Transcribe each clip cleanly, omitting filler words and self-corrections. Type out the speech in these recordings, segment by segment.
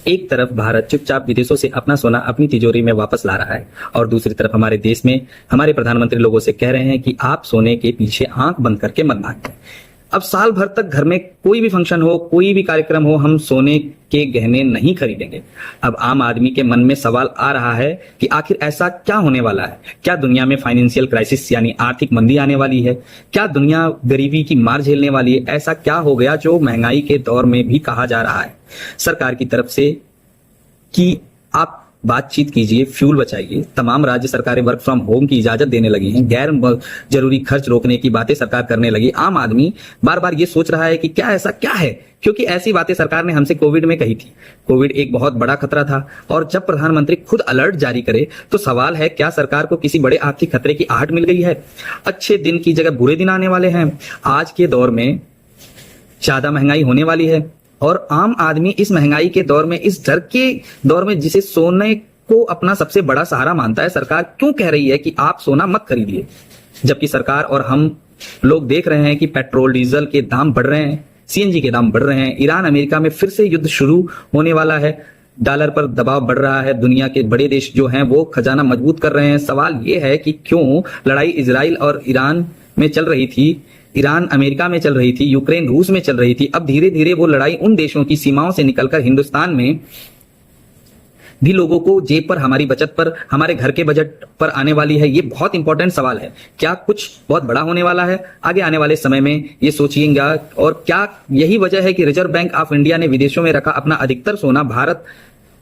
एक तरफ भारत चुपचाप विदेशों से अपना सोना अपनी तिजोरी में वापस ला रहा है और दूसरी तरफ हमारे देश में हमारे प्रधानमंत्री लोगों से कह रहे हैं कि आप सोने के पीछे आंख बंद करके मत भागें। अब साल भर तक घर में कोई भी फंक्शन हो, कोई भी कार्यक्रम हो, हम सोने के गहने नहीं खरीदेंगे। अब आम आदमी के मन में सवाल आ रहा है कि आखिर ऐसा क्या होने वाला है? क्या दुनिया में फाइनेंशियल क्राइसिस यानी आर्थिक मंदी आने वाली है? क्या दुनिया गरीबी की मार झेलने वाली है? ऐसा क्या हो गया जो महंगाई के दौर में भी कहा जा रहा है सरकार की तरफ से कि आप बातचीत कीजिए, फ्यूल बचाइए। तमाम राज्य सरकारें वर्क फ्रॉम होम की इजाजत देने लगी हैं, गैर जरूरी खर्च रोकने की बातें सरकार करने लगी। आम आदमी बार बार ये सोच रहा है कि क्या ऐसा क्या है, क्योंकि ऐसी बातें सरकार ने हमसे कोविड में कही थी। कोविड एक बहुत बड़ा खतरा था और जब प्रधानमंत्री खुद अलर्ट जारी करे तो सवाल है, क्या सरकार को किसी बड़े आर्थिक खतरे की आहट मिल गई है? अच्छे दिन की जगह बुरे दिन आने वाले हैं। आज के दौर में ज्यादा महंगाई होने वाली है और आम आदमी इस महंगाई के दौर में, इस डर के दौर में, जिसे सोने को अपना सबसे बड़ा सहारा मानता है, सरकार क्यों कह रही है कि आप सोना मत खरीदिए? जबकि सरकार और हम लोग देख रहे हैं कि पेट्रोल डीजल के दाम बढ़ रहे हैं, सीएनजी के दाम बढ़ रहे हैं, ईरान अमेरिका में फिर से युद्ध शुरू होने वाला है, डॉलर पर दबाव बढ़ रहा है, दुनिया के बड़े देश जो हैं वो खजाना मजबूत कर रहे हैं। सवाल ये है कि क्यों लड़ाई इजराइल और ईरान में चल रही थी, ईरान अमेरिका में चल रही थी, यूक्रेन रूस में चल रही थी, अब धीरे धीरे वो लड़ाई उन देशों की सीमाओं से निकलकर हिंदुस्तान में भी लोगों को जेब पर, हमारी बचत पर, हमारे घर के बजट पर आने वाली है। ये बहुत इंपॉर्टेंट सवाल है। क्या कुछ बहुत बड़ा होने वाला है आगे आने वाले समय में, ये सोचिएगा। और क्या यही वजह है कि रिजर्व बैंक ऑफ इंडिया ने विदेशों में रखा अपना अधिकतर सोना भारत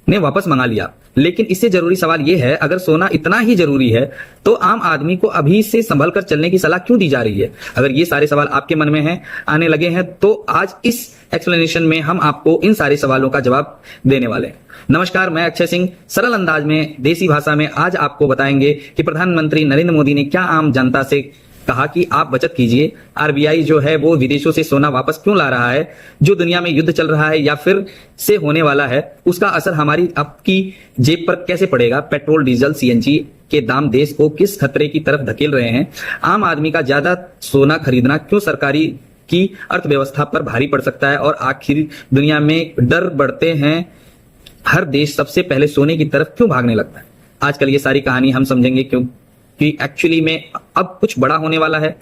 ने वापस मंगा लिया? लेकिन इससे जरूरी सवाल यह है, अगर सोना इतना ही जरूरी है तो आम आदमी को अभी से संभल कर चलने की सलाह क्यों दी जा रही है? अगर ये सारे सवाल आपके मन में हैं, आने लगे हैं, तो आज इस एक्सप्लेनेशन में हम आपको इन सारे सवालों का जवाब देने वाले हैं। नमस्कार, मैं अक्षय सिंह। सरल अंदाज में, देसी भाषा में आज आपको बताएंगे कि प्रधानमंत्री नरेंद्र मोदी ने क्या आम जनता से कहा कि आप बचत कीजिए। आरबीआई जो है वो विदेशों से सोना वापस क्यों ला रहा है? जो दुनिया में युद्ध चल रहा है या फिर से होने वाला है, उसका असर हमारी आपकी जेब पर कैसे पड़ेगा? पेट्रोल डीजल सीएनजी के दाम देश को किस खतरे की तरफ धकेल रहे हैं? आम आदमी का ज्यादा सोना खरीदना क्यों सरकारी की अर्थव्यवस्था पर भारी पड़ सकता है? और आखिर दुनिया में डर बढ़ते हैं, हर देश सबसे पहले सोने की तरफ क्यों भागने लगता है? आजकल ये सारी कहानी हम समझेंगे क्योंकि एक्चुअली में अब कुछ बड़ा होने वाला है।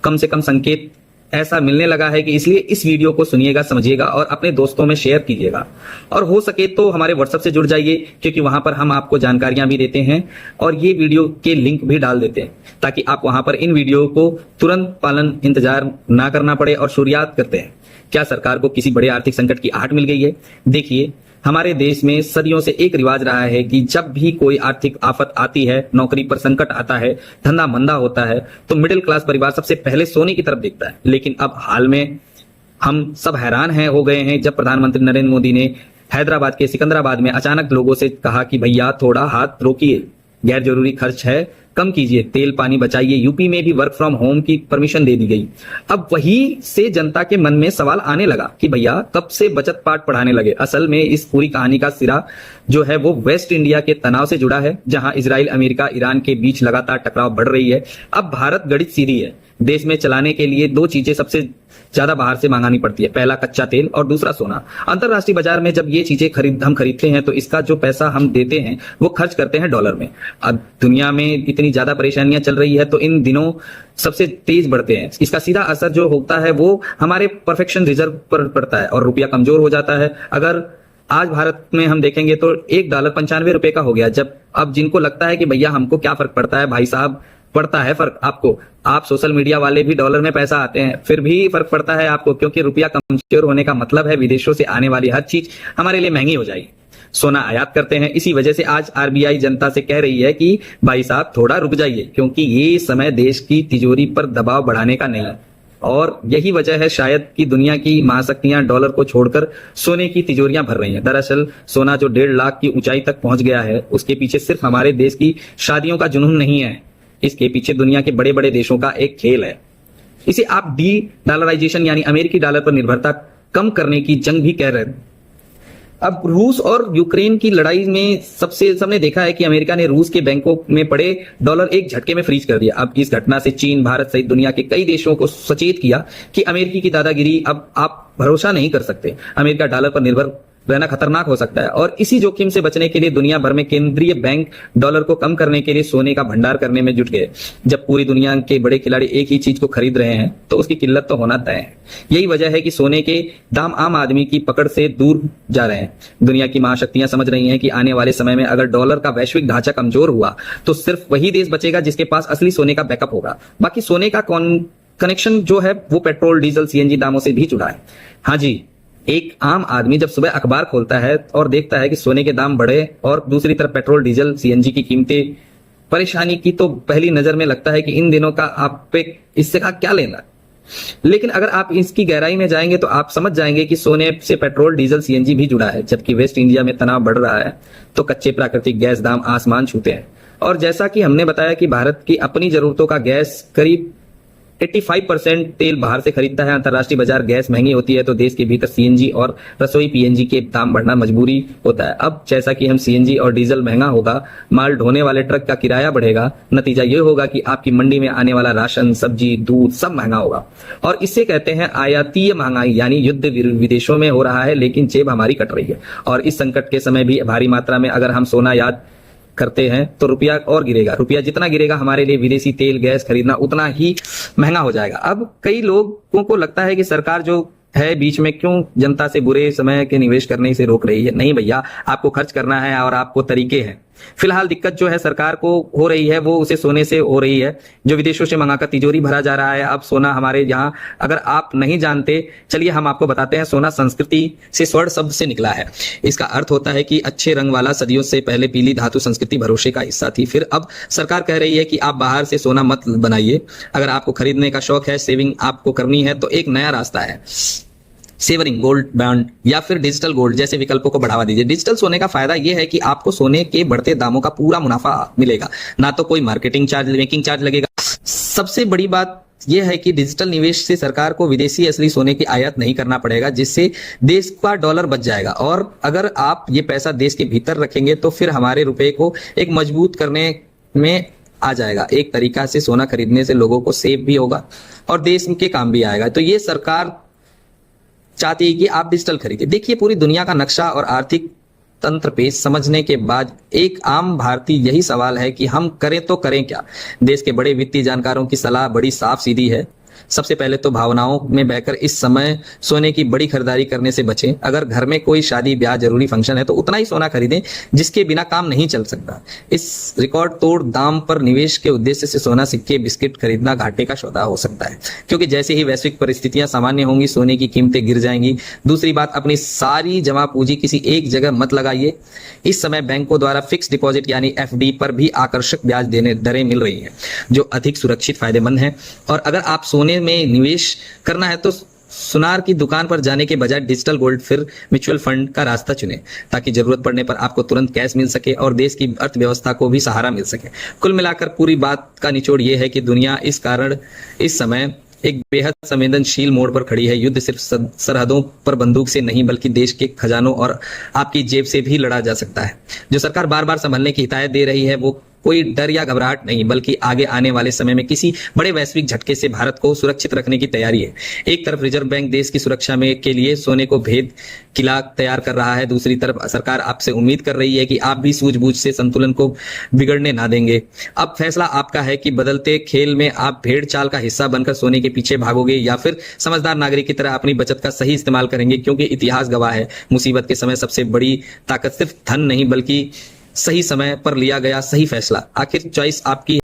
कम से कम संकेत ऐसा मिलने लगा है कि इसलिए इस वीडियो को सुनिएगा, समझिएगा और अपने दोस्तों में शेयर कीजिएगा। और हो सके तो हमारे व्हाट्सएप से जुड़ जाइए, क्योंकि वहां पर हम आपको जानकारियां भी देते हैं और ये वीडियो के लिंक भी डाल देते हैं, ताकि आप वहां पर इन वीडियो को तुरंत पालन इंतजार ना करना पड़े। और शुरुआत करते हैं। क्या सरकार को किसी बड़े आर्थिक संकट की आहट मिल गई है? देखिए, हमारे देश में सदियों से एक रिवाज रहा है कि जब भी कोई आर्थिक आफत आती है, नौकरी पर संकट आता है, धंधा मंदा होता है, तो मिडिल क्लास परिवार सबसे पहले सोने की तरफ देखता है। लेकिन अब हाल में हम सब हैरान हो गए हैं जब प्रधानमंत्री नरेंद्र मोदी ने हैदराबाद के सिकंदराबाद में अचानक लोगों से कहा कि भैया थोड़ा हाथ रोकिए, गैर जरूरी खर्च है, कम कीजिए, तेल पानी बचाइए। यूपी में भी वर्क फ्रॉम होम की परमिशन दे दी गई। अब वही से जनता के मन में सवाल आने लगा कि भैया कब से बचत पाठ पढ़ाने लगे? असल में इस पूरी कहानी का सिरा जो है वो वेस्ट इंडिया के तनाव से जुड़ा है, जहां इजराइल अमेरिका ईरान के बीच लगातार टकराव बढ़ रही है। अब भारत गणित सीधी है। देश में चलाने के लिए दो चीजें सबसे ज्यादा बाहर से मंगानी पड़ती है, पहला कच्चा तेल और दूसरा सोना। अंतरराष्ट्रीय बाजार में जब ये चीजें हम खरीदते हैं तो इसका जो पैसा हम देते हैं वो खर्च करते हैं डॉलर में। अब दुनिया में इतनी ज्यादा परेशानियां चल रही है तो इन दिनों सबसे तेज बढ़ते हैं। इसका सीधा असर जो होता है वो हमारे परफेक्शन रिजर्व पर पड़ता है और रुपया कमजोर हो जाता है। अगर आज भारत में हम देखेंगे तो $1 95 का हो गया। जब अब जिनको लगता है कि भैया हमको क्या फर्क पड़ता है, भाई साहब पड़ता है फर्क आपको। आप सोशल मीडिया वाले भी डॉलर में पैसा आते हैं, फिर भी फर्क पड़ता है आपको, क्योंकि रुपया कमजोर होने का मतलब है विदेशों से आने वाली हर चीज हमारे लिए महंगी हो जाएगी। सोना आयात करते हैं, इसी वजह से आज आरबीआई जनता से कह रही है कि भाई साहब थोड़ा रुक जाइए, क्योंकि ये समय देश की तिजोरी पर दबाव बढ़ाने का नहीं है। और यही वजह है शायद कि दुनिया की महाशक्तियां डॉलर को छोड़कर सोने की तिजोरियां भर रही हैं। दरअसल सोना जो 1.5 लाख की ऊंचाई तक पहुंच गया है, उसके पीछे सिर्फ हमारे देश की शादियों का जुनून नहीं है, इसके पीछे दुनिया के बड़े बड़े देशों का एक खेल है। इसे आप डी डॉलराइजेशन यानी अमेरिकी डॉलर पर निर्भरता कम करने की जंग भी कह रहे हैं। अब रूस और यूक्रेन की लड़ाई में सबने देखा है कि अमेरिका ने रूस के बैंकों में पड़े डॉलर एक झटके में फ्रीज कर दिया। अब इस घटना से चीन, भारत सहित दुनिया के कई देशों को सचेत किया कि अमेरिकी की दादागिरी अब आप भरोसा नहीं कर सकते। अमेरिका डॉलर पर निर्भर रहना खतरनाक हो सकता है। और इसी जोखिम से बचने के लिए दुनिया भर में केंद्रीय बैंक डॉलर को कम करने के लिए सोने का भंडार करने में जुट गए। जब पूरी दुनिया के बड़े खिलाड़ी एक ही चीज को खरीद रहे हैं तो उसकी किल्लत तो होना तय है। यही वजह है कि सोने के दाम आम आदमी की पकड़ से दूर जा रहे हैं। दुनिया की महाशक्तियां समझ रही हैं कि आने वाले समय में अगर डॉलर का वैश्विक ढांचा कमजोर हुआ तो सिर्फ वही देश बचेगा जिसके पास असली सोने का बैकअप होगा। बाकी सोने का कनेक्शन जो है वो पेट्रोल, डीजल, सीएनजी दामों से भी जुड़ा है। हाँ जी, एक आम आदमी जब सुबह अखबार खोलता है और देखता है कि सोने के दाम बढ़े और दूसरी तरफ पेट्रोल, डीजल, सीएनजी की कीमतें परेशानी की, तो पहली नजर में लगता है कि इन दिनों का आप पे इससे का क्या लेना। लेकिन अगर आप इसकी गहराई में जाएंगे तो आप समझ जाएंगे कि सोने से पेट्रोल, डीजल, सीएनजी भी जुड़ा है। जबकि वेस्ट इंडिया में तनाव बढ़ रहा है तो कच्चे प्राकृतिक गैस दाम आसमान छूते हैं। और जैसा कि हमने बताया कि भारत की अपनी जरूरतों का गैस करीब 85% तेल बाहर से खरीदता है। अंतर्राष्ट्रीय बाजार गैस महंगी होती है तो देश के भीतर सीएनजी और रसोई पीएनजी के दाम बढ़ना मजबूरी होता है। अब जैसा कि हम सीएनजी और डीजल महंगा होगा, माल ढोने वाले ट्रक का किराया बढ़ेगा, नतीजा यह होगा कि आपकी मंडी में आने वाला राशन, सब्जी, दूध सब महंगा होगा। और इससे कहते हैं आयातीय महंगाई, यानी युद्ध विदेशों में हो रहा है लेकिन जेब हमारी कट रही है। और इस संकट के समय भी भारी मात्रा में अगर हम सोना याद करते हैं तो रुपया और गिरेगा। रुपया जितना गिरेगा हमारे लिए विदेशी तेल, गैस खरीदना उतना ही महंगा हो जाएगा। अब कई लोगों को लगता है कि सरकार जो है बीच में क्यों जनता से बुरे समय के निवेश करने से रोक रही है। नहीं भैया, आपको खर्च करना है और आपको तरीके हैं। फिलहाल दिक्कत जो है सरकार को हो रही है वो उसे सोने से हो रही है, जो विदेशों से मंगाकर तिजोरी भरा जा रहा है। अब सोना हमारे यहाँ, अगर आप नहीं जानते, चलिए हम आपको बताते हैं। सोना संस्कृति से स्वर्ण शब्द से निकला है। इसका अर्थ होता है कि अच्छे रंग वाला। सदियों से पहले पीली धातु संस्कृति भरोसे का हिस्सा थी। फिर अब सरकार कह रही है कि आप बाहर से सोना मत बनाइए। अगर आपको खरीदने का शौक है, सेविंग आपको करनी है, तो एक नया रास्ता है, सेवरिंग गोल्ड बॉन्ड या फिर डिजिटल गोल्ड जैसे विकल्पों को बढ़ावा दीजिए। डिजिटल सोने का फायदा यह है कि आपको सोने के बढ़ते दामों का पूरा मुनाफा मिलेगा, ना तो कोई मार्केटिंग चार्ज, मेकिंग चार्ज लगेगा। सबसे बड़ी बात यह है कि डिजिटल निवेश से सरकार को विदेशी असली सोने की आयात नहीं करना पड़ेगा, जिससे देश का डॉलर बच जाएगा। और अगर आप ये पैसा देश के भीतर रखेंगे तो फिर हमारे रुपए को एक मजबूत करने में आ जाएगा। एक तरीका से सोना खरीदने से लोगों को सेव भी होगा और देश के काम भी आएगा। तो ये सरकार चाहती है कि आप डिजिटल खरीदिए। देखिए, पूरी दुनिया का नक्शा और आर्थिक तंत्र पेश समझने के बाद एक आम भारतीय यही सवाल है कि हम करें तो करें क्या। देश के बड़े वित्तीय जानकारों की सलाह बड़ी साफ सीधी है। सबसे पहले तो भावनाओं में बहकर इस समय सोने की बड़ी खरीदारी करने से बचें। अगर घर में कोई शादी, ब्याह, जरूरी फंक्शन है तो उतना ही सोना खरीदें जिसके बिना काम नहीं चल सकता। इस रिकॉर्ड तोड़ दाम पर निवेश के उद्देश्य से सोना, सिक्के, बिस्किट खरीदना घाटे का सौदा हो सकता है, क्योंकि जैसे ही वैश्विक परिस्थितियां सामान्य होंगी सोने की कीमतें गिर जाएंगी। दूसरी बात, अपनी सारी जमा पूंजी किसी एक जगह मत लगाइए। इस समय बैंकों द्वारा फिक्स डिपॉजिट यानी एफडी पर भी आकर्षक ब्याज दरें मिल रही हैं, जो अधिक सुरक्षित, फायदेमंद है। और अगर आप सोने में निवेश करना है तो सुनार की दुकान पर जाने के बजाय डिजिटल गोल्ड, फिर म्यूचुअल फंड का रास्ता चुनें, ताकि जरूरत पड़ने पर आपको तुरंत कैश मिल सके और देश की अर्थव्यवस्था को भी सहारा मिल सके। कुल मिलाकर पूरी बात का निचोड़ यह है कि दुनिया इस कारण इस समय एक बेहद संवेदनशील मोड़ पर खड़ी है। युद्ध सिर्फ सरहदों पर बंदूक से नहीं बल्कि देश के खजानों और आपकी जेब से भी लड़ा जा सकता है। जो सरकार बार बार संभलने की हिदायत दे रही है वो कोई डर या घबराहट नहीं, बल्कि आगे आने वाले समय में किसी बड़े वैश्विक झटके से भारत को सुरक्षित रखने की तैयारी है। एक तरफ रिजर्व बैंक देश की सुरक्षा में के लिए सोने को भेद किला तैयार कर रहा है, दूसरी तरफ सरकार आपसे उम्मीद कर रही है कि आप भी सूझबूझ से संतुलन को बिगड़ने ना देंगे। अब फैसला आपका है कि बदलते खेल में आप भेड़ चाल का हिस्सा बनकर सोने के पीछे भागोगे या फिर समझदार नागरिक की तरह अपनी बचत का सही इस्तेमाल करेंगे, क्योंकि इतिहास गवाह है मुसीबत के समय सबसे बड़ी ताकत सिर्फ धन नहीं बल्कि सही समय पर लिया गया सही फैसला। आखिर चॉइस आपकी